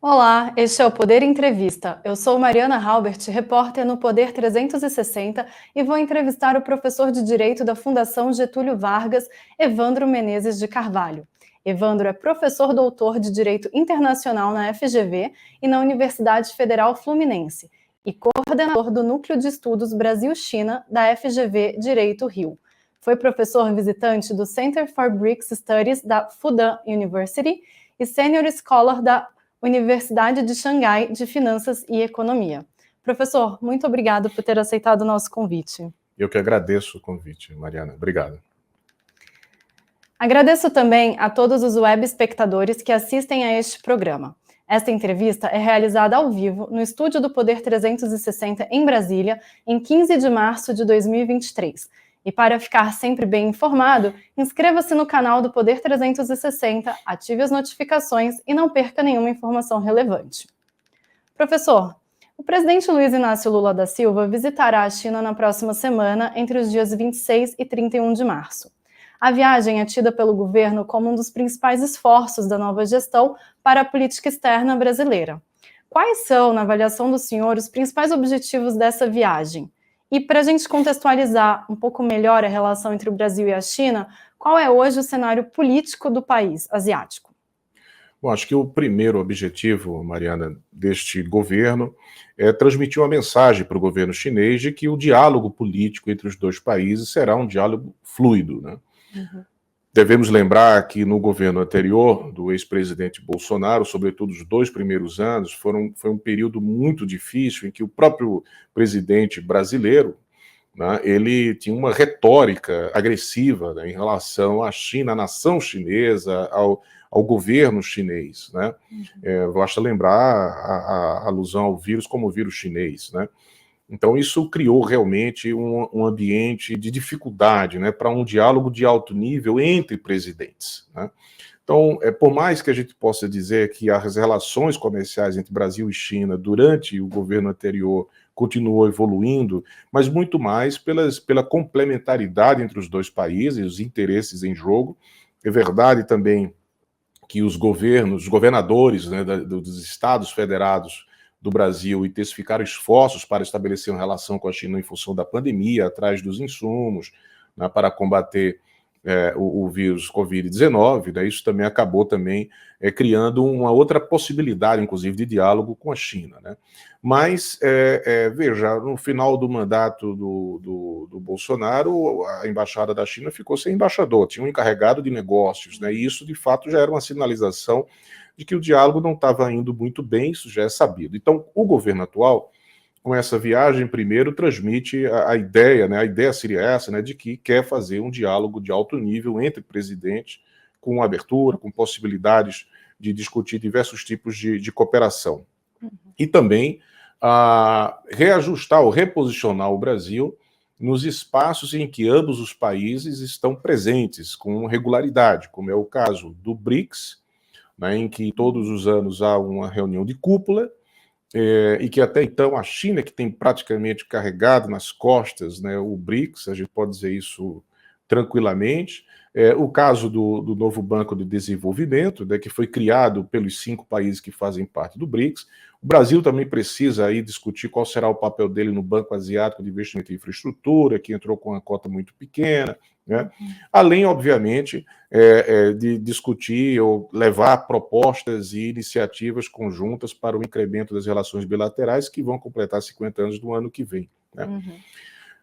Olá, este é o Poder Entrevista. Eu sou Mariana Halbert, repórter no Poder 360 e vou entrevistar o professor de Direito da Fundação Getúlio Vargas, Evandro Menezes de Carvalho. Evandro é professor doutor de Direito Internacional na FGV e na Universidade Federal Fluminense e coordenador do Núcleo de Estudos Brasil-China da FGV Direito Rio. Foi professor visitante do Center for BRICS Studies da Fudan University e Senior Scholar da Universidade de Xangai de Finanças e Economia. Professor, muito obrigado por ter aceitado o nosso convite. Eu que agradeço o convite, Mariana. Obrigado. Agradeço também a todos os web espectadores que assistem a este programa. Esta entrevista é realizada ao vivo no estúdio do Poder 360 em Brasília, em 15 de março de 2023. E para ficar sempre bem informado, inscreva-se no canal do Poder 360, ative as notificações e não perca nenhuma informação relevante. Professor, o presidente Luiz Inácio Lula da Silva visitará a China na próxima semana, entre os dias 26 e 31 de março. A viagem é tida pelo governo como um dos principais esforços da nova gestão para a política externa brasileira. Quais são, na avaliação do senhor, os principais objetivos dessa viagem? E para a gente contextualizar um pouco melhor a relação entre o Brasil e a China, qual é hoje o cenário político do país asiático? Bom, acho que o primeiro objetivo, Mariana, deste governo é transmitir uma mensagem para o governo chinês de que o diálogo político entre os dois países será um diálogo fluido, né? Uhum. Devemos lembrar que no governo anterior do ex-presidente Bolsonaro, sobretudo os 2 primeiros anos, foi um período muito difícil em que o próprio presidente brasileiro, né, ele tinha uma retórica agressiva, né, em relação à China, à nação chinesa, ao governo chinês, né? Basta lembrar a alusão ao vírus como o vírus chinês, né? Então isso criou realmente um ambiente de dificuldade, né, para um diálogo de alto nível entre presidentes, né? Então, por mais que a gente possa dizer que as relações comerciais entre Brasil e China durante o governo anterior continuou evoluindo, mas muito mais pela complementaridade entre os dois países, os interesses em jogo. É verdade também que os governadores, né, dos estados federados do Brasil intensificaram esforços para estabelecer uma relação com a China em função da pandemia, atrás dos insumos, né, para combater o vírus Covid-19, né, isso também acabou também criando uma outra possibilidade, inclusive, de diálogo com a China, né? Mas, veja, no final do mandato do Bolsonaro, a embaixada da China ficou sem embaixador, tinha um encarregado de negócios, né? E isso, de fato, já era uma sinalização de que o diálogo não estava indo muito bem, isso já é sabido. Então, o governo atual, com essa viagem, primeiro transmite a ideia, né? A ideia seria essa, né? De que quer fazer um diálogo de alto nível entre presidentes, com abertura, com possibilidades de discutir diversos tipos de cooperação. E também reajustar ou reposicionar o Brasil nos espaços em que ambos os países estão presentes com regularidade, como é o caso do BRICS, né, em que todos os anos há uma reunião de cúpula, e que até então a China que tem praticamente carregado nas costas, né, o BRICS, a gente pode dizer isso tranquilamente. O caso do novo Banco de Desenvolvimento, né, que foi criado pelos 5 países que fazem parte do BRICS. O Brasil também precisa aí discutir qual será o papel dele no Banco Asiático de Investimento em Infraestrutura, que entrou com uma cota muito pequena, né? Além, obviamente, de discutir ou levar propostas e iniciativas conjuntas para o incremento das relações bilaterais, que vão completar 50 anos no ano que vem, né?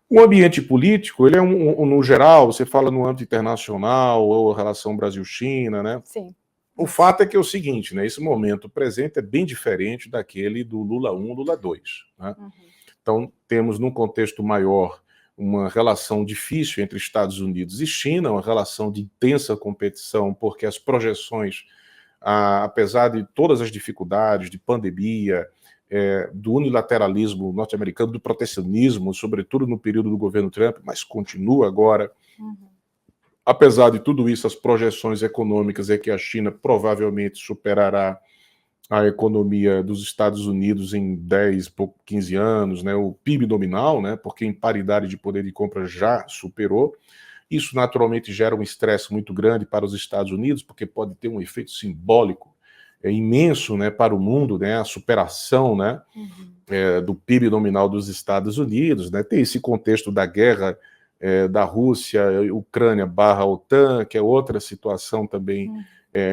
O ambiente político, ele é no geral, você fala no âmbito internacional, ou relação Brasil-China, né? Sim. O fato é que é o seguinte, né? Esse momento presente é bem diferente daquele do Lula 1, Lula 2, né? Então, temos num contexto maior uma relação difícil entre Estados Unidos e China, uma relação de intensa competição, porque as projeções, apesar de todas as dificuldades de pandemia, do unilateralismo norte-americano, do protecionismo, sobretudo no período do governo Trump, mas continua agora. Apesar de tudo isso, as projeções econômicas é que a China provavelmente superará a economia dos Estados Unidos em 10, 15 anos, né, o PIB nominal, né, porque em paridade de poder de compra já superou. Isso naturalmente gera um estresse muito grande para os Estados Unidos, porque pode ter um efeito simbólico imenso, né, para o mundo, né, a superação, né, do PIB nominal dos Estados Unidos, né, tem esse contexto da guerra da Rússia, Ucrânia / OTAN, que é outra situação também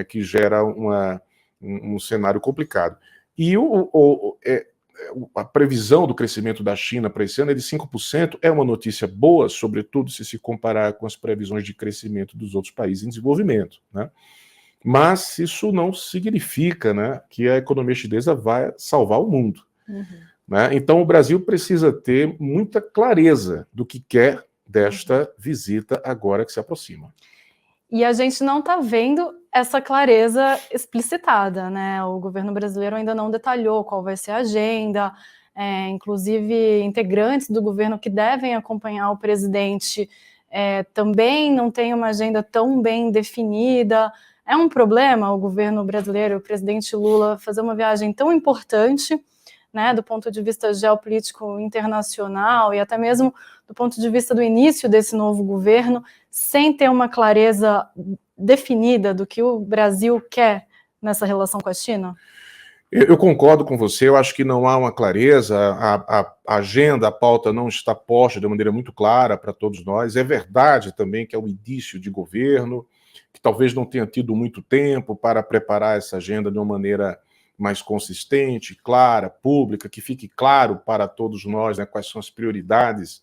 que gera um cenário complicado. E a previsão do crescimento da China para esse ano é de 5%, é uma notícia boa, sobretudo se comparar com as previsões de crescimento dos outros países em desenvolvimento, né? Mas isso não significa, né, que a economia chinesa vai salvar o mundo. Né? Então o Brasil precisa ter muita clareza do que quer desta visita agora que se aproxima. E a gente não está vendo essa clareza explicitada, né? O governo brasileiro ainda não detalhou qual vai ser a agenda, inclusive integrantes do governo que devem acompanhar o presidente também não tem uma agenda tão bem definida. É um problema o governo brasileiro, o presidente Lula, fazer uma viagem tão importante, né, do ponto de vista geopolítico internacional e até mesmo do ponto de vista do início desse novo governo, sem ter uma clareza definida do que o Brasil quer nessa relação com a China? Eu concordo com você, eu acho que não há uma clareza, a agenda, a pauta não está posta de maneira muito clara para todos nós. É verdade também que é o início de governo, que talvez não tenha tido muito tempo para preparar essa agenda de uma maneira mais consistente, clara, pública, que fique claro para todos nós, né, quais são as prioridades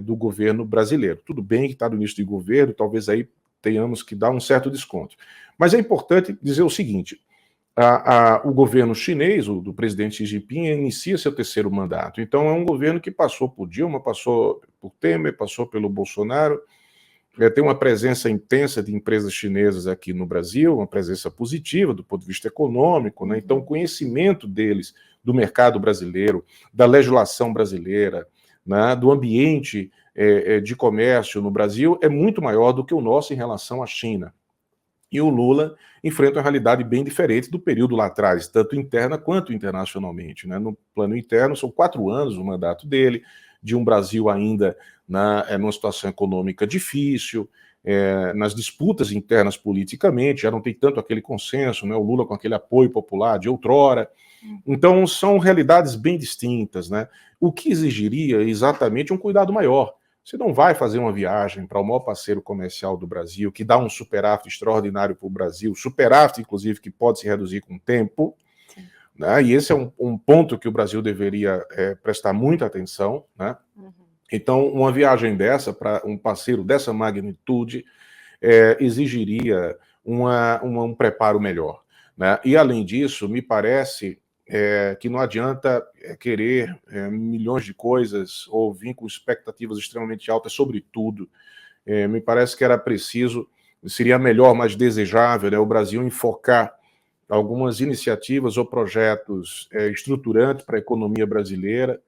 do governo brasileiro. Tudo bem que está no início de governo, talvez aí tenhamos que dar um certo desconto. Mas é importante dizer o seguinte, o governo chinês, do presidente Xi Jinping, inicia seu terceiro mandato. Então é um governo que passou por Dilma, passou por Temer, passou pelo Bolsonaro, tem uma presença intensa de empresas chinesas aqui no Brasil, uma presença positiva do ponto de vista econômico, né? Então o conhecimento deles do mercado brasileiro, da legislação brasileira, né, do ambiente de comércio no Brasil é muito maior do que o nosso em relação à China. E o Lula enfrenta uma realidade bem diferente do período lá atrás, tanto interna quanto internacionalmente, né? No plano interno, são 4 anos o mandato dele, de um Brasil ainda numa situação econômica difícil, nas disputas internas politicamente, já não tem tanto aquele consenso, né? O Lula com aquele apoio popular de outrora. Então, são realidades bem distintas, né? O que exigiria exatamente um cuidado maior. Você não vai fazer uma viagem para o maior parceiro comercial do Brasil, que dá um superávit extraordinário para o Brasil, superávit, inclusive, que pode se reduzir com o tempo, né? E esse é um ponto que o Brasil deveria prestar muita atenção, né? Então, uma viagem dessa, para um parceiro dessa magnitude, exigiria um preparo melhor, né? E, além disso, me parece que não adianta querer milhões de coisas ou vir com expectativas extremamente altas sobre tudo. Me parece que era preciso, seria melhor, mais desejável, né, o Brasil enfocar algumas iniciativas ou projetos estruturantes para a economia brasileira,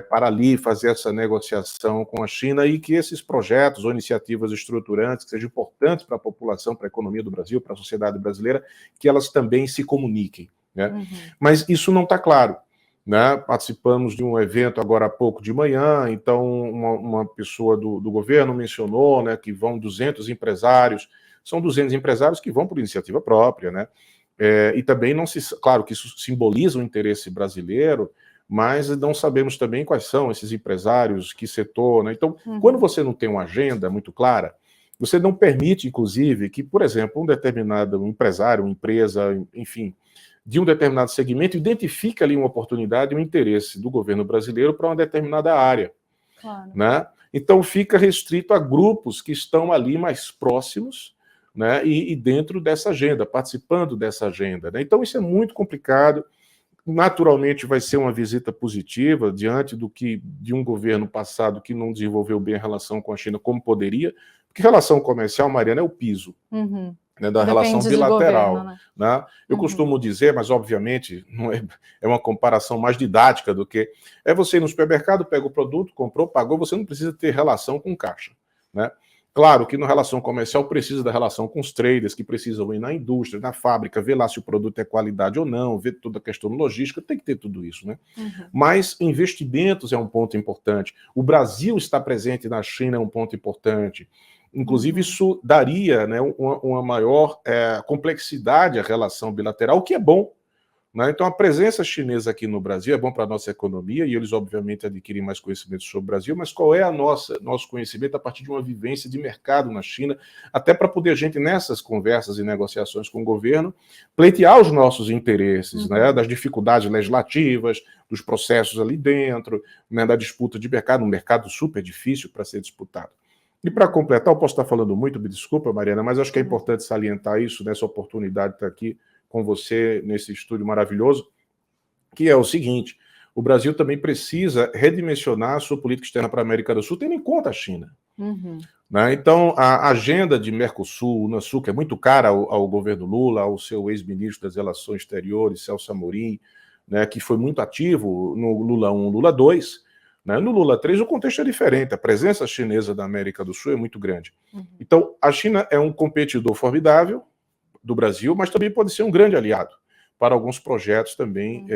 para ali fazer essa negociação com a China e que esses projetos ou iniciativas estruturantes, que sejam importantes para a população, para a economia do Brasil, para a sociedade brasileira, que elas também se comuniquem. Né? Mas isso não está claro. Né? Participamos de um evento agora há pouco de manhã, então uma pessoa do governo mencionou, né, que vão 200 empresários, são 200 empresários que vão por iniciativa própria, né? E também claro que isso simboliza o interesse brasileiro, mas não sabemos também quais são esses empresários, que setor, né? Então, quando você não tem uma agenda muito clara, você não permite, inclusive, que, por exemplo, um determinado empresário, uma empresa, enfim, de um determinado segmento, identifica ali uma oportunidade, um interesse do governo brasileiro para uma determinada área. Claro. Né? Então fica restrito a grupos que estão ali mais próximos, né, e dentro dessa agenda, participando dessa agenda. Né? Então isso é muito complicado. Naturalmente vai ser uma visita positiva diante de um governo passado que não desenvolveu bem a relação com a China como poderia, porque relação comercial, Mariana, é o piso. Né, da relação bilateral. Governo, né? Eu costumo dizer, mas obviamente não é uma comparação mais didática do que você ir no supermercado, pega o produto, comprou, pagou, você não precisa ter relação com caixa. Né? Claro que na relação comercial precisa da relação com os traders, que precisam ir na indústria, na fábrica, ver lá se o produto é qualidade ou não, ver toda a questão logística, tem que ter tudo isso. Né? Mas investimentos é um ponto importante. O Brasil está presente na China é um ponto importante. Inclusive, isso daria, né, uma maior complexidade à relação bilateral, o que é bom. Né? Então, a presença chinesa aqui no Brasil é bom para a nossa economia, e eles, obviamente, adquirem mais conhecimento sobre o Brasil, mas qual é nosso conhecimento a partir de uma vivência de mercado na China, até para poder a gente, nessas conversas e negociações com o governo, pleitear os nossos interesses, né? Das dificuldades legislativas, dos processos ali dentro, né? Da disputa de mercado, um mercado super difícil para ser disputado. E para completar, eu posso estar falando muito, me desculpa, Mariana, mas acho que é importante salientar isso, nessa oportunidade de estar aqui com você nesse estúdio maravilhoso, que é o seguinte: o Brasil também precisa redimensionar a sua política externa para a América do Sul, tendo em conta a China. Né? Então, a agenda de Mercosul, Unasul, que é muito cara ao governo Lula, ao seu ex-ministro das Relações Exteriores, Celso Amorim, né, que foi muito ativo no Lula 1, Lula 2, né? No Lula 3 o contexto é diferente, a presença chinesa da América do Sul é muito grande. Então, a China é um competidor formidável do Brasil, mas também pode ser um grande aliado para alguns projetos também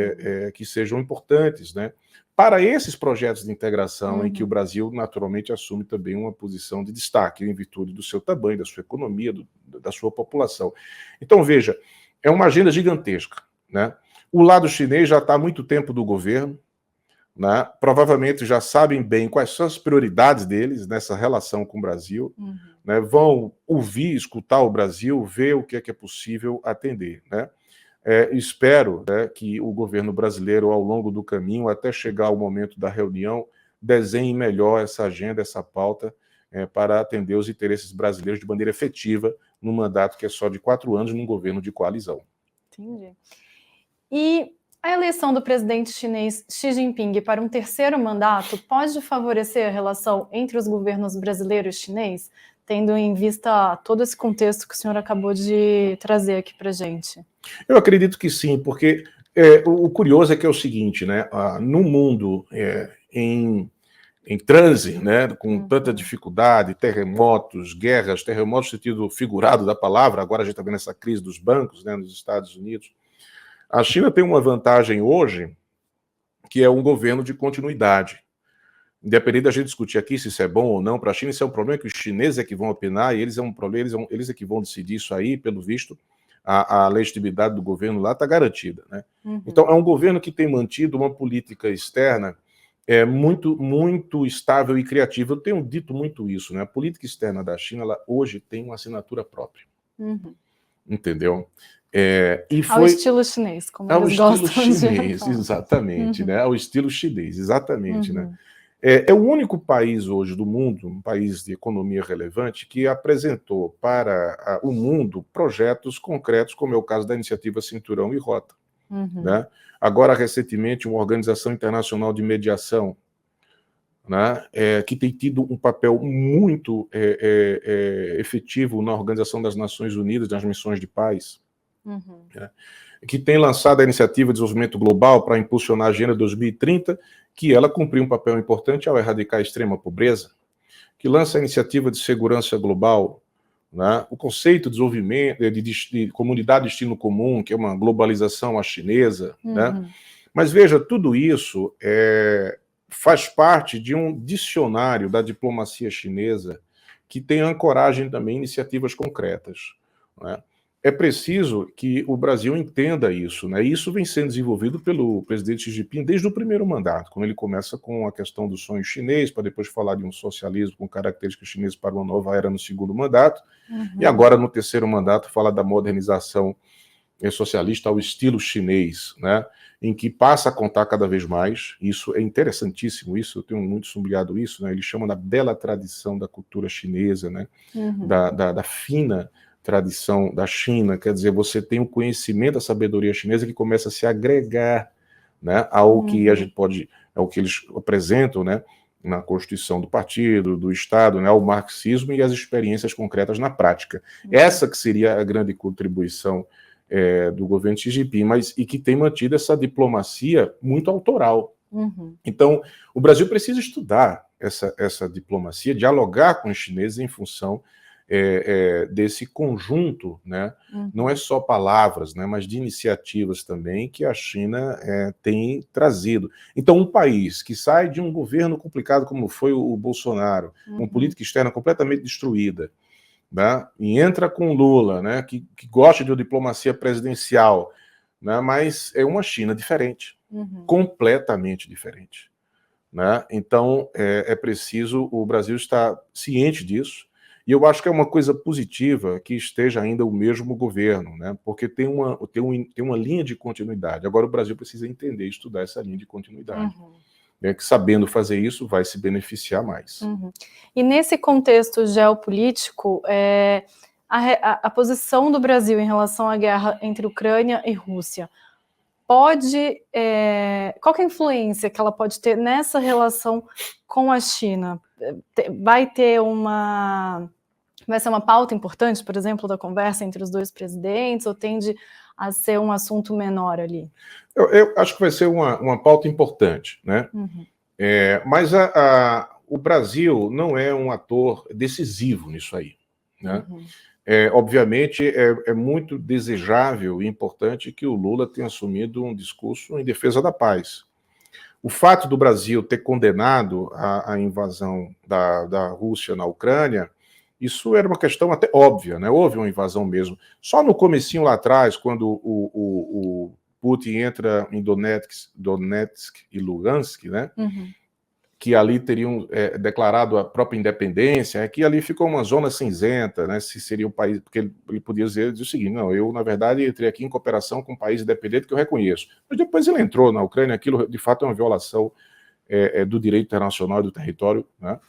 que sejam importantes, né? Para esses projetos de integração em que o Brasil naturalmente assume também uma posição de destaque, em virtude do seu tamanho, da sua economia, da sua população. Então, veja, é uma agenda gigantesca, né? O lado chinês já está há muito tempo do governo, né? Provavelmente já sabem bem quais são as prioridades deles nessa relação com o Brasil, né? Vão ouvir, escutar o Brasil, ver o que é possível atender, né? Espero, né, que o governo brasileiro, ao longo do caminho, até chegar ao momento da reunião, desenhe melhor essa agenda, essa pauta, para atender os interesses brasileiros de maneira efetiva, num mandato que é só de 4 anos, num governo de coalizão. Entendi. E a eleição do presidente chinês Xi Jinping para um terceiro mandato pode favorecer a relação entre os governos brasileiro e chinês, tendo em vista todo esse contexto que o senhor acabou de trazer aqui para a gente? Eu acredito que sim, porque o curioso é que é o seguinte, né? No mundo em transe, né, com tanta dificuldade, terremotos, guerras, terremotos no sentido figurado da palavra, agora a gente está vendo essa crise dos bancos, né, nos Estados Unidos. A China tem uma vantagem hoje, que é um governo de continuidade. Independente da gente discutir aqui se isso é bom ou não, para a China isso é um problema que os chineses é que vão opinar, e eles é que vão decidir isso aí, pelo visto, a legitimidade do governo lá está garantida, né? Então é um governo que tem mantido uma política externa muito estável e criativa. Eu tenho dito muito isso, né? A política externa da China, ela hoje tem uma assinatura própria. Entendeu? Ao estilo chinês, como eles gostam de falar. Exatamente, né? Ao estilo chinês, exatamente, né? É o único país hoje do mundo, um país de economia relevante, que apresentou para o mundo projetos concretos, como é o caso da iniciativa Cinturão e Rota. Né? Agora, recentemente, uma organização internacional de mediação, né, que tem tido um papel muito efetivo na Organização das Nações Unidas, nas missões de paz, né, que tem lançado a iniciativa de desenvolvimento global para impulsionar a Agenda 2030, que ela cumpriu um papel importante ao erradicar a extrema pobreza, que lança a iniciativa de segurança global, né, o conceito de desenvolvimento de comunidade de destino comum, que é uma globalização à chinesa, né? Mas veja, tudo isso faz parte de um dicionário da diplomacia chinesa que tem ancoragem também em iniciativas concretas, né? É preciso que o Brasil entenda isso, né? Isso vem sendo desenvolvido pelo presidente Xi Jinping desde o primeiro mandato, quando ele começa com a questão do sonho chinês, para depois falar de um socialismo com características chinesas para uma nova era no segundo mandato, e agora no terceiro mandato fala da modernização socialista ao estilo chinês, né? Em que passa a contar cada vez mais. Isso é interessantíssimo, isso eu tenho muito sublinhado isso, né? Ele chama da bela tradição da cultura chinesa, né? Da fina tradição da China, quer dizer, você tem o conhecimento, a sabedoria chinesa que começa a se agregar, né, ao que a gente pode, ao que eles apresentam, né, na constituição do partido, do Estado, né, ao marxismo e as experiências concretas na prática. Essa que seria a grande contribuição do governo Xi Jinping, e que tem mantido essa diplomacia muito autoral. Então, o Brasil precisa estudar essa diplomacia, dialogar com os chineses em função desse conjunto, né? Não é só palavras, né? Mas de iniciativas também que a China tem trazido. Então, um país que sai de um governo complicado como foi o Bolsonaro, uma política externa completamente destruída, né? E entra com Lula, né? Que gosta de uma diplomacia presidencial, né? Mas é uma China diferente, completamente diferente, né? Então, é preciso, o Brasil estar ciente disso, e eu acho que é uma coisa positiva que esteja ainda o mesmo governo, né? Porque tem uma linha de continuidade. Agora o Brasil precisa entender e estudar essa linha de continuidade. Que sabendo fazer isso, vai se beneficiar mais. E nesse contexto geopolítico, a posição do Brasil em relação à guerra entre Ucrânia e Rússia pode... qual que é a influência que ela pode ter nessa relação com a China? Vai ser uma pauta importante, por exemplo, da conversa entre os dois presidentes, ou tende a ser um assunto menor ali? Eu acho que vai ser uma pauta importante, né? Mas o Brasil não é um ator decisivo nisso aí, né? Obviamente, é muito desejável e importante que o Lula tenha assumido um discurso em defesa da paz. O fato do Brasil ter condenado a invasão da Rússia na Ucrânia, isso era uma questão até óbvia, né? Houve uma invasão mesmo. Só no comecinho lá atrás, quando o Putin entra em Donetsk e Lugansk, né? Que ali teriam declarado a própria independência, que ali ficou uma zona cinzenta, né, se seria um país, porque ele podia dizer o seguinte, não, eu, na verdade, entrei aqui em cooperação com um país independente que eu reconheço. Mas depois ele entrou na Ucrânia, aquilo, de fato, é uma violação do direito internacional do território, né?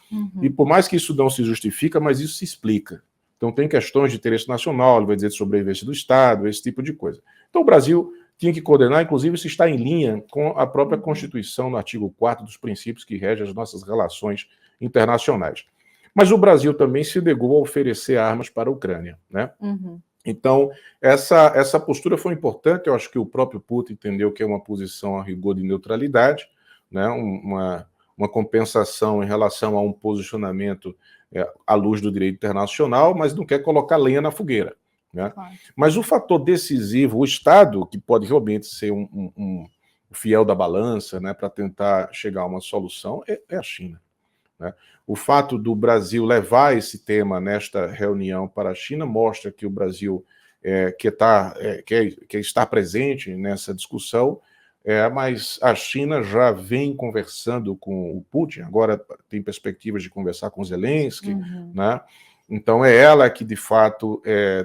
E por mais que isso não se justifica, mas isso se explica. Então tem questões de interesse nacional, ele vai dizer de sobrevivência do Estado, esse tipo de coisa. Então o Brasil tinha que condenar, inclusive se está em linha com a própria Constituição, no artigo 4º dos princípios que regem as nossas relações internacionais. Mas o Brasil também se negou a oferecer armas para a Ucrânia, né? Então, essa postura foi importante, eu acho que o próprio Putin entendeu que é uma posição a rigor de neutralidade, né? Uma compensação em relação a um posicionamento à luz do direito internacional, mas não quer colocar lenha na fogueira, né? Mas o fator decisivo, o Estado, que pode realmente ser um fiel da balança, né, para tentar chegar a uma solução, é a China, né? O fato do Brasil levar esse tema nesta reunião para a China mostra que o Brasil quer estar presente nessa discussão, mas a China já vem conversando com o Putin, agora tem perspectivas de conversar com Zelensky, né? Então é ela que, de fato,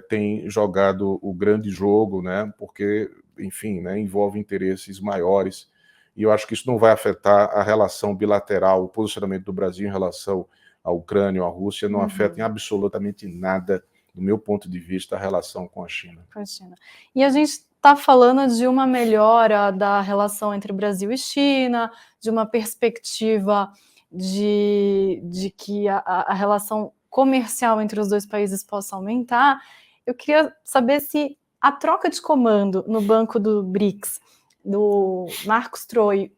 tem jogado o grande jogo, né? Porque, enfim, né, envolve interesses maiores, e eu acho que isso não vai afetar a relação bilateral, o posicionamento do Brasil em relação à Ucrânia ou à Rússia, não afeta em absolutamente nada, do meu ponto de vista, a relação com a China. E a gente está falando de uma melhora da relação entre Brasil e China, de uma perspectiva de que a relação comercial entre os dois países possa aumentar. Eu queria saber se a troca de comando no banco do BRICS, do Marcos Troiro,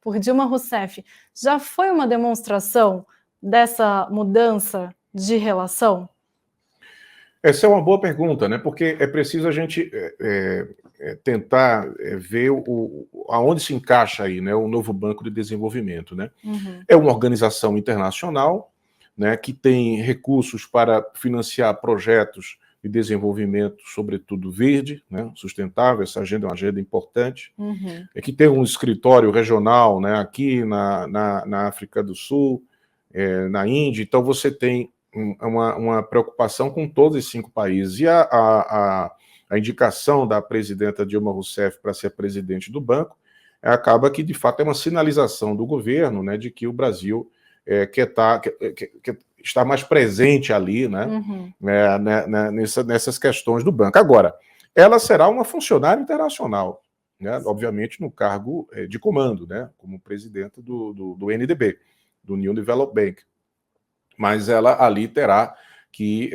por Dilma Rousseff, já foi uma demonstração dessa mudança de relação? Essa é uma boa pergunta, né? Porque é preciso a gente tentar ver aonde se encaixa aí, né, o novo Banco de Desenvolvimento, né? É uma organização internacional, né, que tem recursos para financiar projetos de desenvolvimento, sobretudo verde, né, sustentável. Essa agenda é uma agenda importante. Que tem um escritório regional, né, aqui na África do Sul, na Índia. Então você tem uma preocupação com todos os 5 países. E a indicação da presidenta Dilma Rousseff para ser presidente do banco acaba que, de fato, é uma sinalização do governo, né, de que o Brasil quer estar mais presente ali, né, nessas questões do banco. Agora, ela será uma funcionária internacional, né, obviamente no cargo de comando, né, como presidenta do NDB, do New Development Bank. Mas ela ali terá que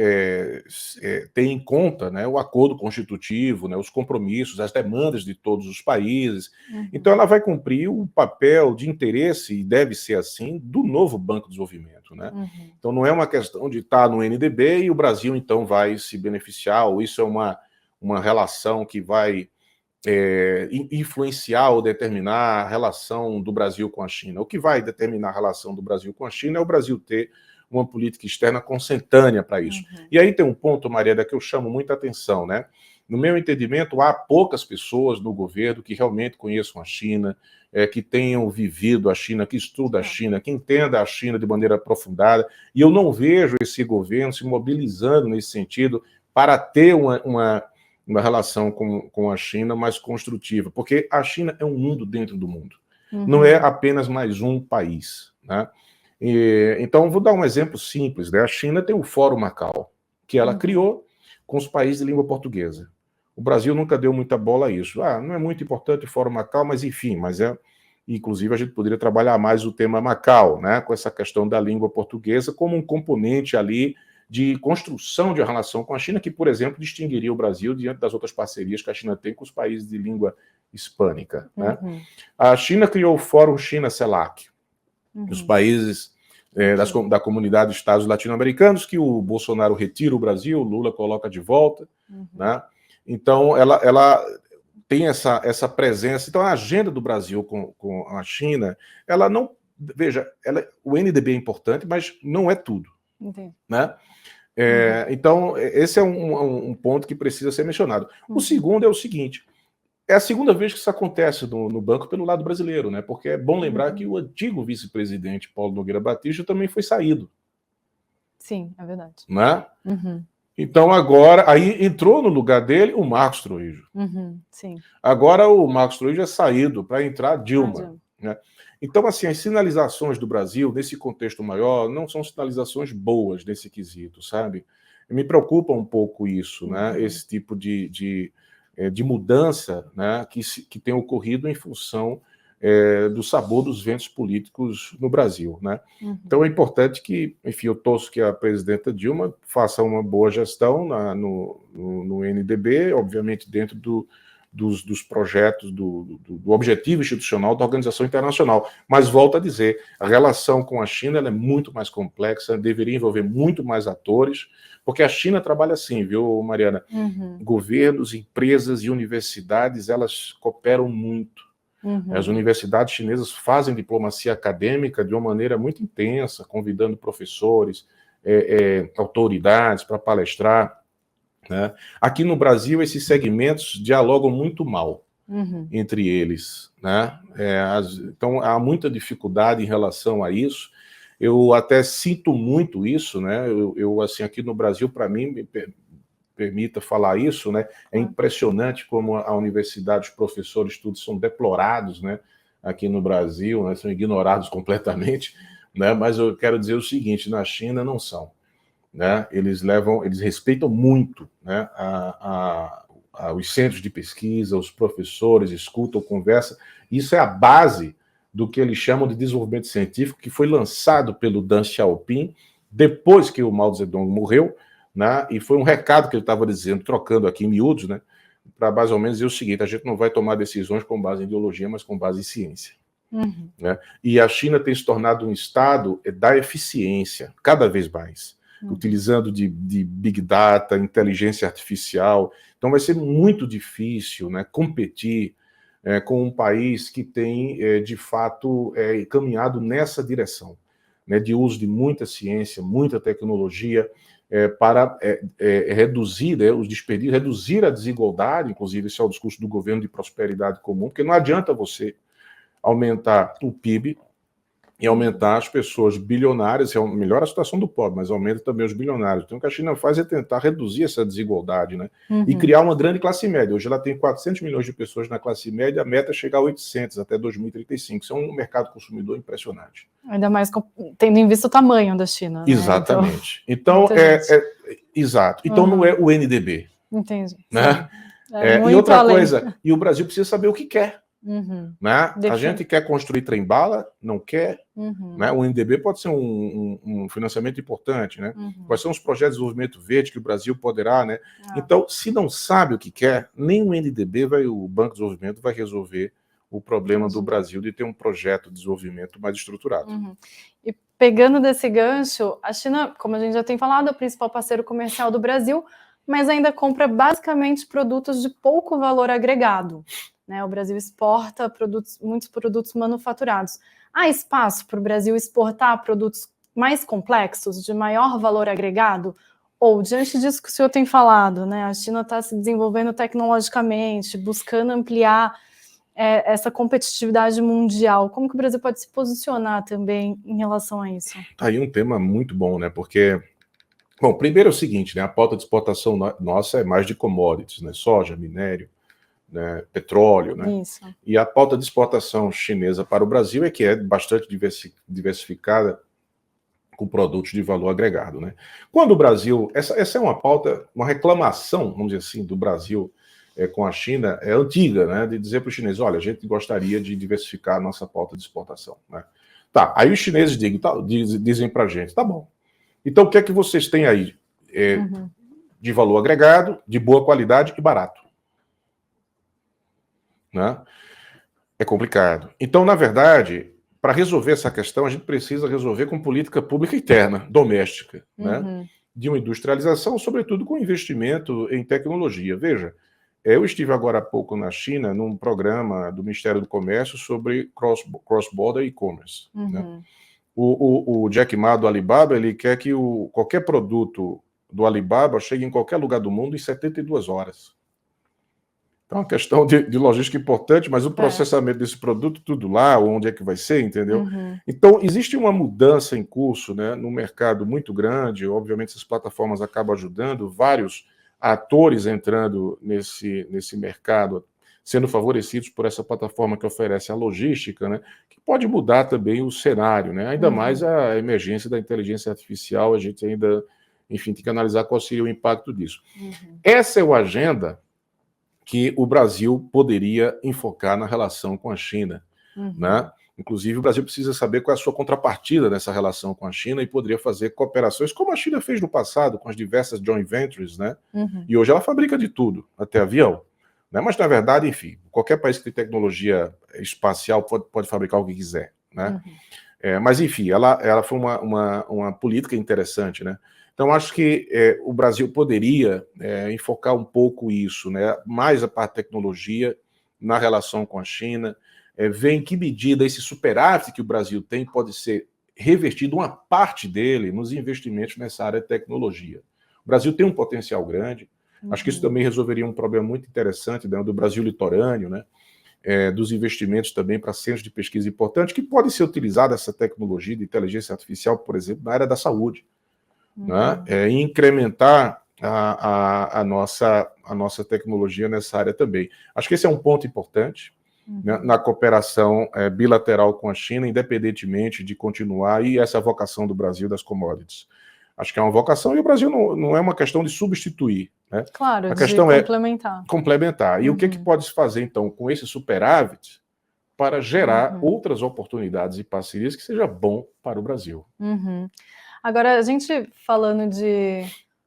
tem em conta, né, o acordo constitutivo, né, os compromissos, as demandas de todos os países. Então, ela vai cumprir o papel de interesse, e deve ser assim, do novo Banco de Desenvolvimento. Né? Então, não é uma questão de estar no NDB e o Brasil, então, vai se beneficiar, ou isso é uma relação que vai influenciar ou determinar a relação do Brasil com a China. O que vai determinar a relação do Brasil com a China é o Brasil ter uma política externa consentânea para isso. E aí tem um ponto, Mariana, que eu chamo muita atenção, né? No meu entendimento, há poucas pessoas no governo que realmente conheçam a China, que tenham vivido a China, que estudam a China, que entendam a China de maneira aprofundada, e eu não vejo esse governo se mobilizando nesse sentido para ter uma relação com a China mais construtiva, porque a China é um mundo dentro do mundo, não é apenas mais um país, né? Então, vou dar um exemplo simples, né? A China tem o Fórum Macau, que ela criou com os países de língua portuguesa. O Brasil nunca deu muita bola a isso. Não é muito importante o Fórum Macau, mas enfim, inclusive a gente poderia trabalhar mais o tema Macau, né? Com essa questão da língua portuguesa como um componente ali de construção de uma relação com a China, que, por exemplo, distinguiria o Brasil diante das outras parcerias que a China tem com os países de língua hispânica. Né? A China criou o Fórum China-CELAC, os países da comunidade de Estados latino-americanos, que o Bolsonaro retira o Brasil, o Lula coloca de volta. Né? Então, ela tem essa presença. Então, a agenda do Brasil com a China, ela não... Veja, o NDB é importante, mas não é tudo. Né? Então, esse é um ponto que precisa ser mencionado. O segundo é o seguinte: é a segunda vez que isso acontece no banco pelo lado brasileiro, né? Porque é bom lembrar que o antigo vice-presidente Paulo Nogueira Batista também foi saído. Sim, é verdade. Né? Então agora, aí entrou no lugar dele o Marcos Troijo. Sim. Agora o Marcos Troijo é saído para entrar Dilma. Né? Então, assim, as sinalizações do Brasil, nesse contexto maior, não são sinalizações boas nesse quesito, sabe? Me preocupa um pouco isso, né? Esse tipo de mudança, né, que tem ocorrido em função do sabor dos ventos políticos no Brasil. Né? Então é importante que, enfim, eu torço que a presidenta Dilma faça uma boa gestão no NDB, obviamente dentro dos projetos, do objetivo institucional da organização internacional. Mas, volto a dizer, a relação com a China ela é muito mais complexa, deveria envolver muito mais atores, porque a China trabalha assim, viu, Mariana? Governos, empresas e universidades, elas cooperam muito. As universidades chinesas fazem diplomacia acadêmica de uma maneira muito intensa, convidando professores, autoridades para palestrar. Né? Aqui no Brasil, esses segmentos dialogam muito mal entre eles. Né? Então, há muita dificuldade em relação a isso. Eu até sinto muito isso, né? Eu assim, aqui no Brasil, para mim, me permita falar isso, né? É impressionante como a universidade, os professores, tudo são deplorados, né? Aqui no Brasil, né? São ignorados completamente, né? Mas eu quero dizer o seguinte: na China não são. Né? Eles respeitam muito, né, os centros de pesquisa, os professores, escutam, conversam. Isso é a base do que eles chamam de desenvolvimento científico, que foi lançado pelo Deng Xiaoping depois que o Mao Zedong morreu, né? E foi um recado que ele estava dizendo, trocando aqui em miúdos, né, para mais ou menos dizer o seguinte: a gente não vai tomar decisões com base em ideologia, mas com base em ciência. Né? E a China tem se tornado um estado da eficiência, cada vez mais. Utilizando de Big Data, inteligência artificial. Então vai ser muito difícil, né, competir com um país que tem, de fato, caminhado nessa direção, né, de uso de muita ciência, muita tecnologia, para reduzir, né, os desperdícios, reduzir a desigualdade. Inclusive, esse é o discurso do governo de prosperidade comum, porque não adianta você aumentar o PIB e aumentar as pessoas bilionárias, melhora a situação do pobre, mas aumenta também os bilionários. Então, o que a China faz é tentar reduzir essa desigualdade, né? E criar uma grande classe média. Hoje ela tem 400 milhões de pessoas na classe média, a meta é chegar a 800 até 2035. Isso é um mercado consumidor impressionante. Ainda mais tendo em vista o tamanho da China. Né? Exatamente. Então exato. Então não é o NDB. Entendi. Né? E outra coisa, e o Brasil precisa saber o que quer. Né? A gente quer construir trem-bala? Não quer. Né? O NDB pode ser um financiamento importante. Né? Quais são os projetos de desenvolvimento verde que o Brasil poderá? Né? Então, se não sabe o que quer, nem o NDB, o Banco de Desenvolvimento, vai resolver o problema do Brasil de ter um projeto de desenvolvimento mais estruturado. E pegando desse gancho, a China, como a gente já tem falado, é o principal parceiro comercial do Brasil, mas ainda compra basicamente produtos de pouco valor agregado. Né? O Brasil exporta muitos produtos manufaturados. Há espaço para o Brasil exportar produtos mais complexos, de maior valor agregado? Ou, diante disso que o senhor tem falado, né, a China está se desenvolvendo tecnologicamente, buscando ampliar essa competitividade mundial. Como que o Brasil pode se posicionar também em relação a isso? Aí um tema muito bom, né? Porque, bom, primeiro é o seguinte, né? A pauta de exportação nossa é mais de commodities, né? Soja, minério, né? Petróleo, né? Isso. E a pauta de exportação chinesa para o Brasil é que é bastante diversificada com produtos de valor agregado, né? Quando o Brasil, essa é uma pauta, uma reclamação, vamos dizer assim, do Brasil com a China é antiga, né? De dizer para os chineses, olha, a gente gostaria de diversificar a nossa pauta de exportação, né? Tá, aí os chineses dizem para a gente, tá bom. Então o que é que vocês têm aí de valor agregado, de boa qualidade e barato? Né? É complicado. Então, na verdade, para resolver essa questão, a gente precisa resolver com política pública interna, doméstica, né? De uma industrialização, sobretudo com investimento em tecnologia. Veja, eu estive agora há pouco na China num programa do Ministério do Comércio sobre cross-border e-commerce. Né? O Jack Ma do Alibaba, ele quer que qualquer produto do Alibaba chegue em qualquer lugar do mundo em 72 horas. Então, é uma questão de logística importante, mas o processamento desse produto, tudo lá, onde é que vai ser, entendeu? Então, existe uma mudança em curso, né, no mercado muito grande, obviamente essas plataformas acabam ajudando, vários atores entrando nesse mercado, sendo favorecidos por essa plataforma que oferece a logística, né, que pode mudar também o cenário, né, ainda mais a emergência da inteligência artificial, a gente ainda, enfim, tem que analisar qual seria o impacto disso. Essa é a agenda que o Brasil poderia enfocar na relação com a China, né? Inclusive, o Brasil precisa saber qual é a sua contrapartida nessa relação com a China e poderia fazer cooperações, como a China fez no passado, com as diversas joint ventures, né? E hoje ela fabrica de tudo, até avião. Né? Mas, na verdade, enfim, qualquer país que tem tecnologia espacial pode fabricar o que quiser, né? Mas, enfim, ela foi uma política interessante, né? Então, acho que o Brasil poderia enfocar um pouco isso, né? Mais a parte de tecnologia na relação com a China, ver em que medida esse superávit que o Brasil tem pode ser revertido, uma parte dele, nos investimentos nessa área de tecnologia. O Brasil tem um potencial grande, acho que isso também resolveria um problema muito interessante, né, do Brasil litorâneo, né? Dos investimentos também para centros de pesquisa importantes, que podem ser utilizadas essa tecnologia de inteligência artificial, por exemplo, na área da saúde, né? E incrementar a nossa tecnologia nessa área também. Acho que esse é um ponto importante, né, na cooperação bilateral com a China, independentemente de continuar, e essa vocação do Brasil das commodities. Acho que é uma vocação, e o Brasil não é uma questão de substituir. Né? Claro, a questão é complementar. E o que pode se fazer, então, com esse superávit para gerar outras oportunidades e parcerias que seja bom para o Brasil. Agora, a gente falando de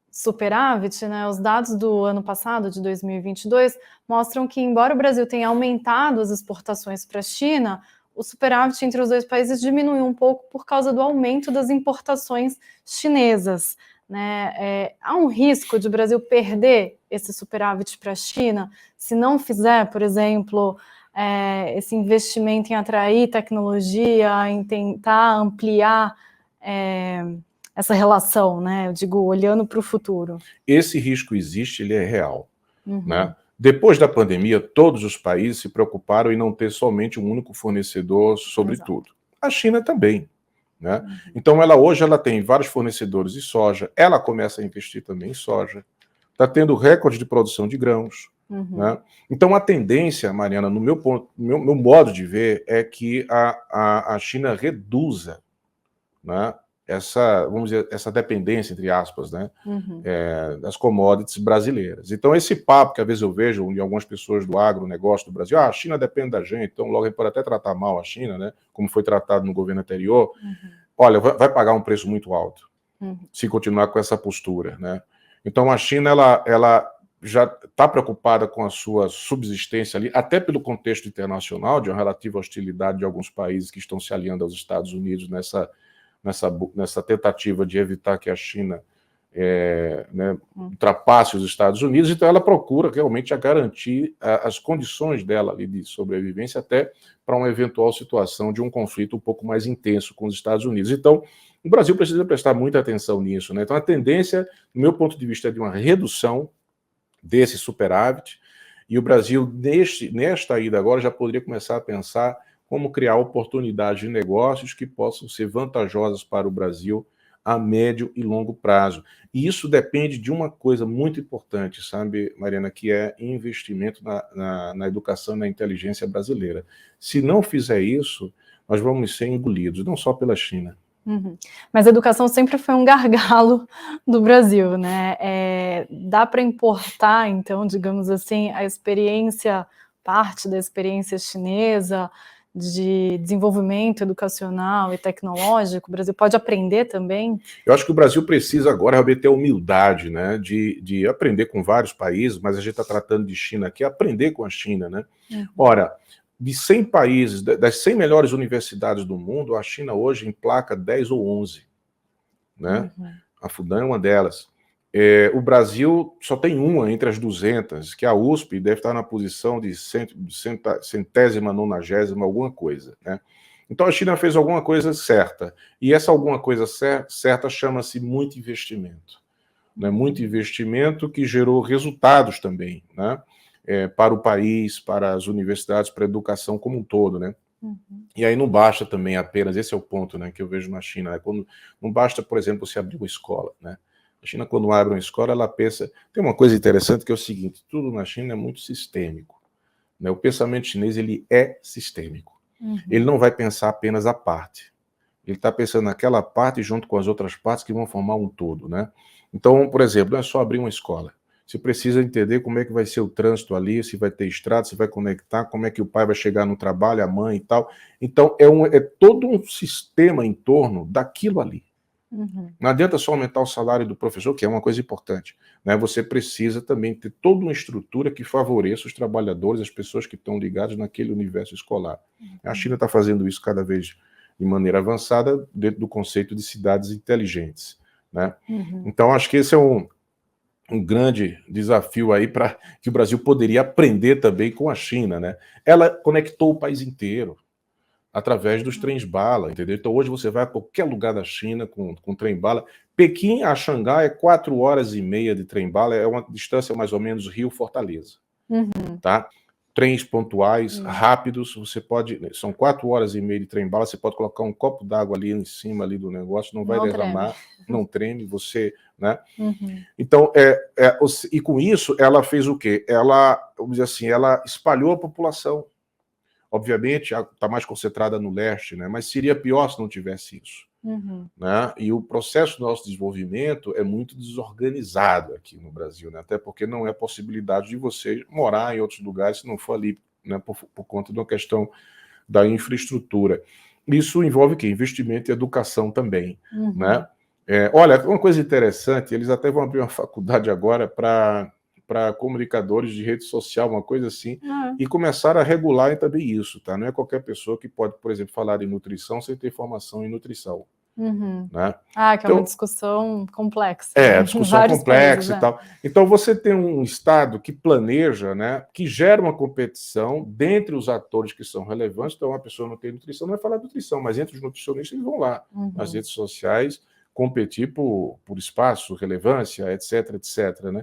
superávit, né, os dados do ano passado, de 2022, mostram que, embora o Brasil tenha aumentado as exportações para a China, o superávit entre os dois países diminuiu um pouco por causa do aumento das importações chinesas. Né? Há um risco de o Brasil perder esse superávit para a China se não fizer, por exemplo, esse investimento em atrair tecnologia, em tentar ampliar essa relação, né? Eu digo, olhando para o futuro. Esse risco existe, ele é real. Né? Depois da pandemia, todos os países se preocuparam em não ter somente um único fornecedor sobre tudo. A China também. Né? Então, hoje ela tem vários fornecedores de soja, ela começa a investir também em soja, está tendo recorde de produção de grãos. Né? Então, a tendência, Mariana, no meu modo de ver, é que a China reduza, né, vamos dizer, essa dependência, entre aspas, né, das commodities brasileiras. Então, esse papo que às vezes eu vejo em algumas pessoas do agronegócio do Brasil, a China depende da gente, então logo a gente pode até tratar mal a China, né, como foi tratado no governo anterior, olha, vai pagar um preço muito alto se continuar com essa postura, né. Então, a China, ela já está preocupada com a sua subsistência ali, até pelo contexto internacional, de uma relativa hostilidade de alguns países que estão se aliando aos Estados Unidos nessa tentativa de evitar que a China né, ultrapasse os Estados Unidos. Então ela procura realmente garantir as condições dela ali de sobrevivência até para uma eventual situação de um conflito um pouco mais intenso com os Estados Unidos. Então o Brasil precisa prestar muita atenção nisso, né? Então a tendência, do meu ponto de vista, é de uma redução desse superávit, e o Brasil, nesta ida agora, já poderia começar a pensar como criar oportunidades de negócios que possam ser vantajosas para o Brasil a médio e longo prazo. E isso depende de uma coisa muito importante, sabe, Mariana, que é investimento na educação e na inteligência brasileira. Se não fizer isso, nós vamos ser engolidos, não só pela China. Mas a educação sempre foi um gargalo do Brasil, né? Dá para importar, então, digamos assim, a experiência, parte da experiência chinesa de desenvolvimento educacional e tecnológico? O Brasil pode aprender também? Eu acho que o Brasil precisa agora realmente ter humildade, né, de aprender com vários países, mas a gente está tratando de China aqui, aprender com a China, né? Ora, de 100 países, das 100 melhores universidades do mundo, a China hoje emplaca 10 ou 11, né? A Fudan é uma delas. O Brasil só tem uma entre as 200, que é a USP, deve estar na posição de 100ª, 90ª, alguma coisa, né? Então a China fez alguma coisa certa, e essa alguma coisa certa chama-se muito investimento, né? Muito investimento que gerou resultados também, né? Para o país, para as universidades, para a educação como um todo, né? E aí não basta também apenas, esse é o ponto, né, que eu vejo na China, né? Quando, não basta, por exemplo, você abrir uma escola, né? A China, quando abre uma escola, ela pensa... Tem uma coisa interessante que é o seguinte, tudo na China é muito sistêmico, né? O pensamento chinês, ele é sistêmico. Ele não vai pensar apenas a parte. Ele está pensando naquela parte junto com as outras partes que vão formar um todo, né? Então, por exemplo, não é só abrir uma escola. Você precisa entender como é que vai ser o trânsito ali, se vai ter estrada, se vai conectar, como é que o pai vai chegar no trabalho, a mãe e tal. Então, é todo um sistema em torno daquilo ali. Não adianta só aumentar o salário do professor, que é uma coisa importante, né? Você precisa também ter toda uma estrutura que favoreça os trabalhadores, as pessoas que estão ligadas naquele universo escolar. A China está fazendo isso cada vez de maneira avançada dentro do conceito de cidades inteligentes, né? Então, acho que esse é um grande desafio aí para que o Brasil poderia aprender também com a China, né? Ela conectou o país inteiro através dos trens-bala, entendeu? Então hoje você vai a qualquer lugar da China com trem-bala. Pequim a Xangai é 4 horas e meia de trem-bala, é uma distância mais ou menos Rio-Fortaleza, tá? Trens pontuais, rápidos, você pode... São 4 horas e meia de trem-bala, você pode colocar um copo d'água ali em cima ali do negócio, não vai derramar, não treme, você... né? Então, e com isso, ela fez o quê? Ela, vamos dizer assim, ela espalhou a população. Obviamente, está mais concentrada no leste, né? Mas seria pior se não tivesse isso. Né? E o processo do nosso desenvolvimento é muito desorganizado aqui no Brasil, né? Até porque não é possibilidade de você morar em outros lugares se não for ali, né? Por conta de uma questão da infraestrutura. Isso envolve o quê? Investimento em educação também, né? Olha, uma coisa interessante, eles até vão abrir uma faculdade agora para comunicadores de rede social, uma coisa assim, e começar a regular também isso, tá? Não é qualquer pessoa que pode, por exemplo, falar em nutrição sem ter formação em nutrição. Né? Que é uma discussão complexa. A discussão complexa e tal. Então você tem um Estado que planeja, né, que gera uma competição dentre os atores que são relevantes. Então, uma pessoa não tem nutrição, não vai falar de nutrição, mas entre os nutricionistas eles vão lá, nas redes sociais, competir por espaço, relevância, etc, etc. Né?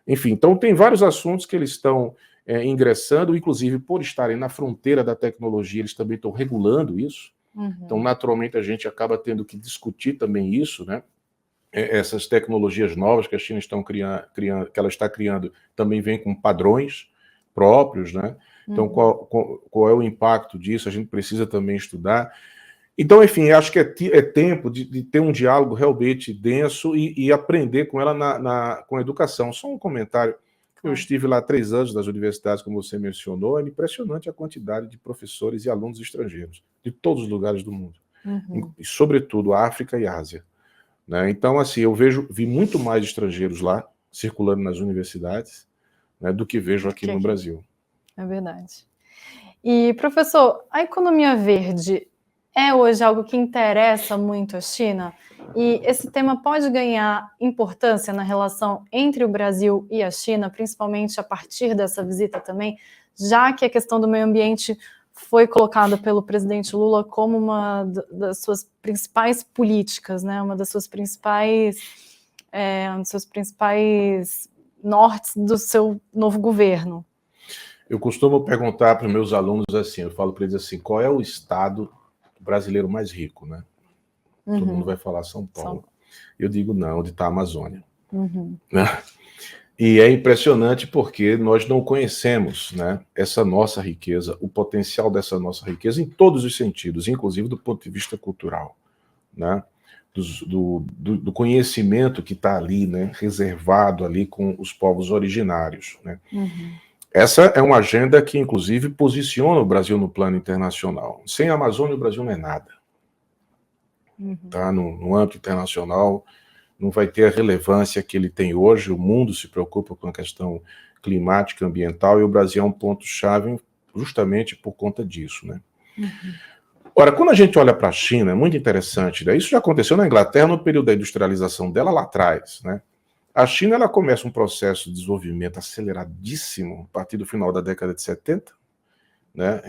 Enfim, então tem vários assuntos que eles estão ingressando, inclusive por estarem na fronteira da tecnologia, eles também estão regulando isso. Então, naturalmente, a gente acaba tendo que discutir também isso, né? Essas tecnologias novas que a China que ela está criando também vêm com padrões próprios, né? Então, qual é o impacto disso? A gente precisa também estudar. Então, enfim, acho que é tempo de ter um diálogo realmente denso e aprender com ela com a educação. Só um comentário. Eu estive lá 3 anos nas universidades, como você mencionou, é impressionante a quantidade de professores e alunos estrangeiros, de todos os lugares do mundo, e sobretudo África e Ásia. Né? Então, assim, eu vi muito mais estrangeiros lá, circulando nas universidades, né, do que vejo aqui no Brasil. É verdade. E, professor, a economia verde é hoje algo que interessa muito a China? E esse tema pode ganhar importância na relação entre o Brasil e a China, principalmente a partir dessa visita também, já que a questão do meio ambiente foi colocada pelo presidente Lula como uma das suas principais políticas, né? Uma das suas principais, um dos seus principais nortes do seu novo governo. Eu costumo perguntar para os meus alunos assim, eu falo para eles assim, qual é o estado brasileiro mais rico, né? Todo mundo vai falar São Paulo. Eu digo não, onde está a Amazônia. Né? E é impressionante porque nós não conhecemos, né, essa nossa riqueza, o potencial dessa nossa riqueza em todos os sentidos, inclusive do ponto de vista cultural, né? Do conhecimento que está ali, né, reservado ali com os povos originários, né? Essa é uma agenda que, inclusive, posiciona o Brasil no plano internacional. Sem a Amazônia, o Brasil não é nada. Tá? No âmbito internacional, não vai ter a relevância que ele tem hoje. O mundo se preocupa com a questão climática, ambiental, e o Brasil é um ponto-chave justamente por conta disso, né? Ora, quando a gente olha para a China, é muito interessante, né? Isso já aconteceu na Inglaterra no período da industrialização dela lá atrás, né? A China, ela começa um processo de desenvolvimento aceleradíssimo a partir do final da década de 70, né?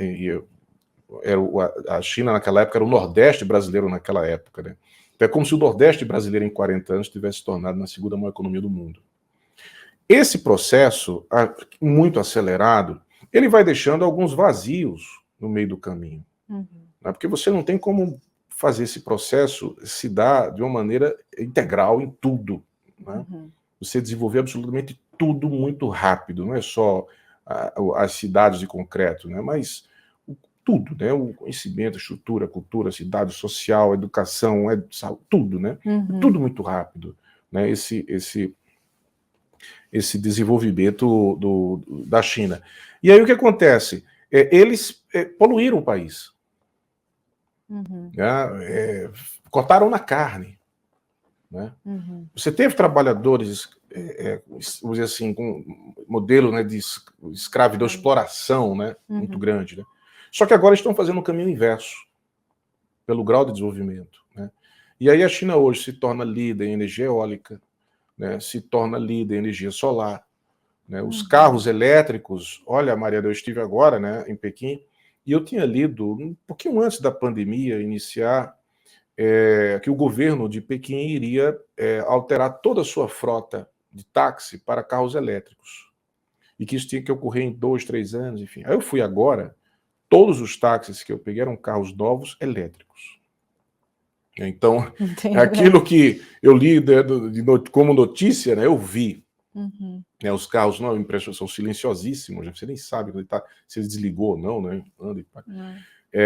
A China naquela época era o Nordeste brasileiro naquela época, né? Então é como se o Nordeste brasileiro em 40 anos tivesse se tornado na segunda maior economia do mundo. Esse processo, muito acelerado, ele vai deixando alguns vazios no meio do caminho. Né? Porque você não tem como fazer esse processo se dar de uma maneira integral em tudo. Né? Você desenvolver absolutamente tudo muito rápido, não é só as cidades de concreto, né? Mas tudo, né? O conhecimento, a estrutura, a cultura, a cidade social, a educação, tudo, né? Tudo muito rápido, né? Esse desenvolvimento da China. E aí o que acontece? Eles poluíram o país. Né? Cortaram na carne. Né? Você teve trabalhadores, vamos dizer assim, com modelo, né, de escravidão, exploração, né, muito grande. Né? Só que agora estão fazendo um caminho inverso, pelo grau de desenvolvimento. Né? E aí a China hoje se torna líder em energia eólica, né, se torna líder em energia solar. Né? Os carros elétricos, olha, Maria, eu estive agora, né, em Pequim, e eu tinha lido, um pouquinho antes da pandemia iniciar, que o governo de Pequim iria alterar toda a sua frota de táxi para carros elétricos. E que isso tinha que ocorrer em 2, 3 anos, enfim. Aí eu fui agora, todos os táxis que eu peguei eram carros novos elétricos. Então, aquilo que eu li como notícia, né, eu vi. Né, os carros não são silenciosíssimos, você nem sabe se ele desligou ou não, né?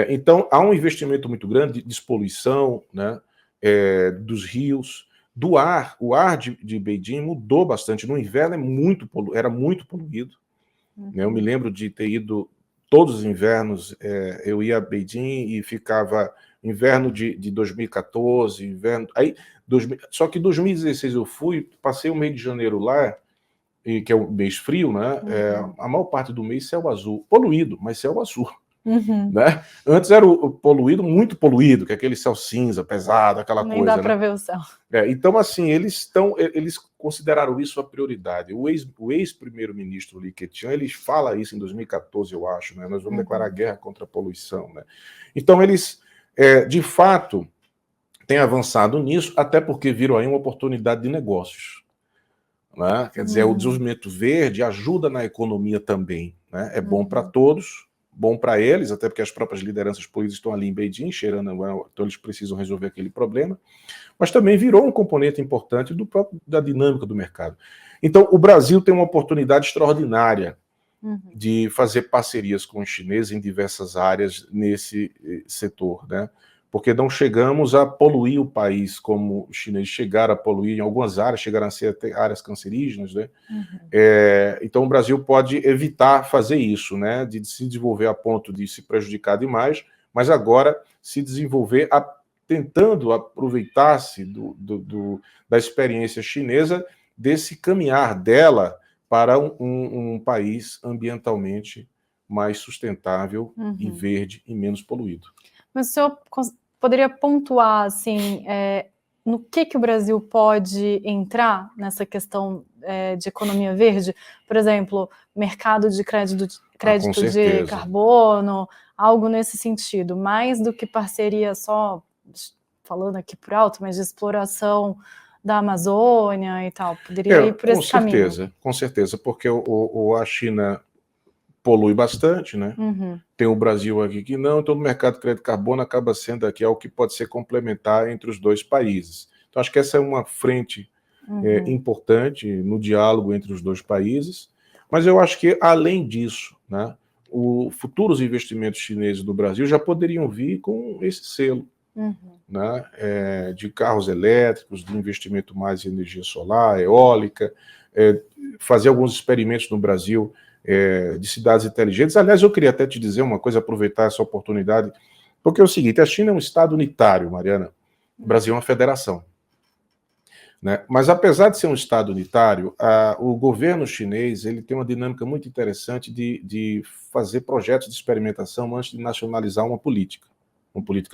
Então, há um investimento muito grande de despoluição, né, dos rios, do ar. O ar de Beijing mudou bastante. No inverno era muito poluído. Né? Eu me lembro de ter ido todos os invernos, eu ia a Beijing e ficava inverno de 2014, inverno... Só que em 2016 eu fui, passei o mês de janeiro lá, que é um mês frio, né? A maior parte do mês céu azul, poluído, mas céu azul. Né? Antes era o poluído, muito poluído, que é aquele céu cinza, pesado, aquela coisa. Nem dá para ver o céu. Então, assim, eles consideraram isso a prioridade. O ex-primeiro-ministro Li Keqiang, ele fala isso em 2014, eu acho, né? Nós vamos declarar guerra contra a poluição. Né? Então, eles, de fato, têm avançado nisso, até porque viram aí uma oportunidade de negócios. Né? Quer dizer, o desenvolvimento verde ajuda na economia também. Né? É bom para todos, bom para eles, até porque as próprias lideranças políticas estão ali em Beijing, cheirando, então eles precisam resolver aquele problema, mas também virou um componente importante da dinâmica do mercado. Então, o Brasil tem uma oportunidade extraordinária de fazer parcerias com os chineses em diversas áreas nesse setor, né? porque não chegamos a poluir o país como os chineses chegaram a poluir em algumas áreas, chegaram a ser até áreas cancerígenas, né? Então o Brasil pode evitar fazer isso, né? De se desenvolver a ponto de se prejudicar demais, mas agora se desenvolver tentando aproveitar-se da experiência chinesa, desse caminhar dela para um país ambientalmente mais sustentável e verde e menos poluído. Mas o senhor poderia pontuar, assim, no que o Brasil pode entrar nessa questão de economia verde? Por exemplo, mercado de crédito de carbono, algo nesse sentido, mais do que parceria só, falando aqui por alto, mas de exploração da Amazônia e tal, poderia ir por esse caminho. Com certeza, porque a China polui bastante, né? Tem o Brasil aqui que não, então o mercado de crédito de carbono acaba sendo aqui algo que pode ser complementar entre os dois países. Então acho que essa é uma frente importante no diálogo entre os dois países, mas eu acho que além disso, né, futuros investimentos chineses do Brasil já poderiam vir com esse selo, né, de carros elétricos, de investimento mais em energia solar, eólica, fazer alguns experimentos no Brasil de cidades inteligentes. Aliás, eu queria até te dizer uma coisa, aproveitar essa oportunidade, porque é o seguinte, a China é um estado unitário, Mariana, o Brasil é uma federação, né? Mas apesar de ser um estado unitário, o governo chinês ele tem uma dinâmica muito interessante de fazer projetos de experimentação antes de nacionalizar uma política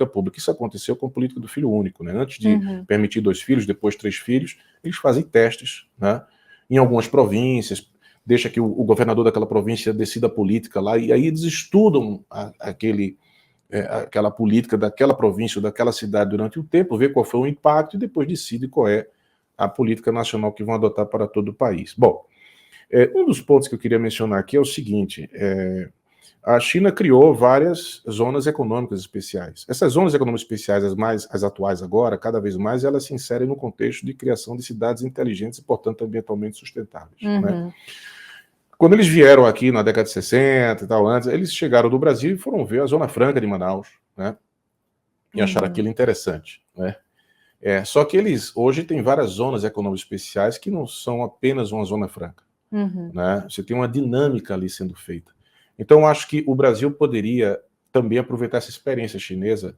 pública. Isso aconteceu com a política do filho único, né? Antes de permitir 2 filhos, depois 3 filhos, eles fazem testes, né? Em algumas províncias, deixa que o governador daquela província decida a política lá, e aí eles estudam aquela política daquela província ou daquela cidade durante um tempo, vê qual foi o impacto e depois decide qual é a política nacional que vão adotar para todo o país. Bom, um dos pontos que eu queria mencionar aqui é o seguinte, a China criou várias zonas econômicas especiais. Essas zonas econômicas especiais, as atuais agora, cada vez mais, elas se inserem no contexto de criação de cidades inteligentes e, portanto, ambientalmente sustentáveis, né? Quando eles vieram aqui na década de 60 e tal, antes, eles chegaram do Brasil e foram ver a Zona Franca de Manaus, né? E acharam aquilo interessante, né? Só que eles hoje têm várias zonas econômicas especiais que não são apenas uma Zona Franca, né? Você tem uma dinâmica ali sendo feita. Então, acho que o Brasil poderia também aproveitar essa experiência chinesa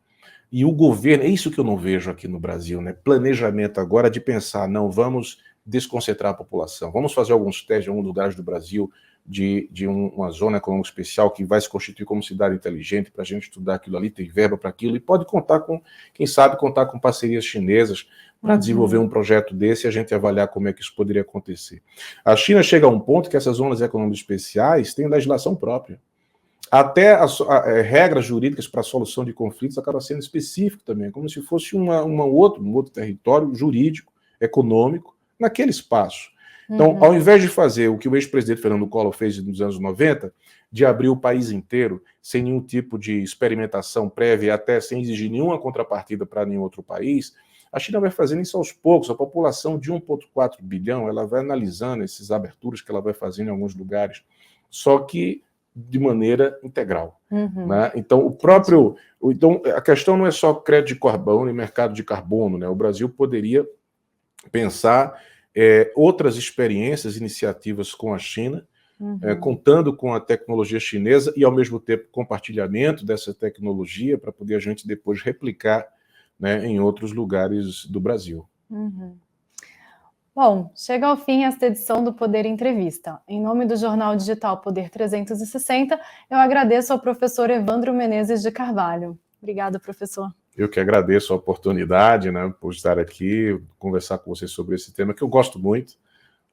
e o governo, é isso que eu não vejo aqui no Brasil, né? Planejamento agora de pensar, não, vamos desconcentrar a população, vamos fazer alguns testes em alguns lugares do Brasil de uma zona econômica especial que vai se constituir como cidade inteligente para a gente estudar aquilo ali, tem verba para aquilo, e pode contar com, quem sabe, contar com parcerias chinesas para desenvolver um projeto desse e a gente avaliar como é que isso poderia acontecer. A China chega a um ponto que essas zonas econômicas especiais têm legislação própria. Até regras jurídicas para a solução de conflitos acaba sendo específico também, como se fosse um outro território jurídico, econômico, naquele espaço. Então, ao invés de fazer o que o ex-presidente Fernando Collor fez nos anos 90, de abrir o país inteiro, sem nenhum tipo de experimentação prévia, até sem exigir nenhuma contrapartida para nenhum outro país, a China vai fazendo isso aos poucos. A população de 1,4 bilhão, ela vai analisando essas aberturas que ela vai fazendo em alguns lugares, só que de maneira integral. Né? Então, então, a questão não é só crédito de carbono e mercado de carbono, né? O Brasil poderia pensar outras experiências, iniciativas com a China, contando com a tecnologia chinesa e, ao mesmo tempo, compartilhamento dessa tecnologia para poder a gente depois replicar, né, em outros lugares do Brasil. Bom, chega ao fim esta edição do Poder Entrevista. Em nome do Jornal Digital Poder 360, eu agradeço ao professor Evandro Menezes de Carvalho. Obrigada, professor. Eu que agradeço a oportunidade, né, por estar aqui, conversar com você sobre esse tema que eu gosto muito,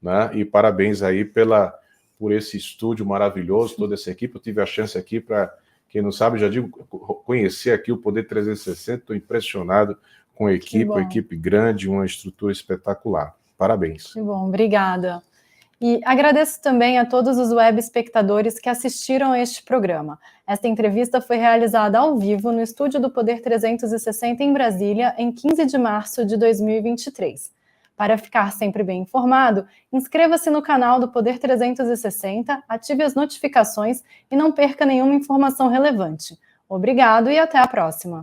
né, e parabéns aí por esse estúdio maravilhoso, toda essa equipe. Eu tive a chance aqui, para quem não sabe, já digo, conhecer aqui o Poder 360, estou impressionado com a equipe, uma equipe grande, uma estrutura espetacular. Parabéns. Que bom, obrigada. E agradeço também a todos os web espectadores que assistiram a este programa. Esta entrevista foi realizada ao vivo no estúdio do Poder 360 em Brasília, em 15 de março de 2023. Para ficar sempre bem informado, inscreva-se no canal do Poder 360, ative as notificações e não perca nenhuma informação relevante. Obrigado e até a próxima.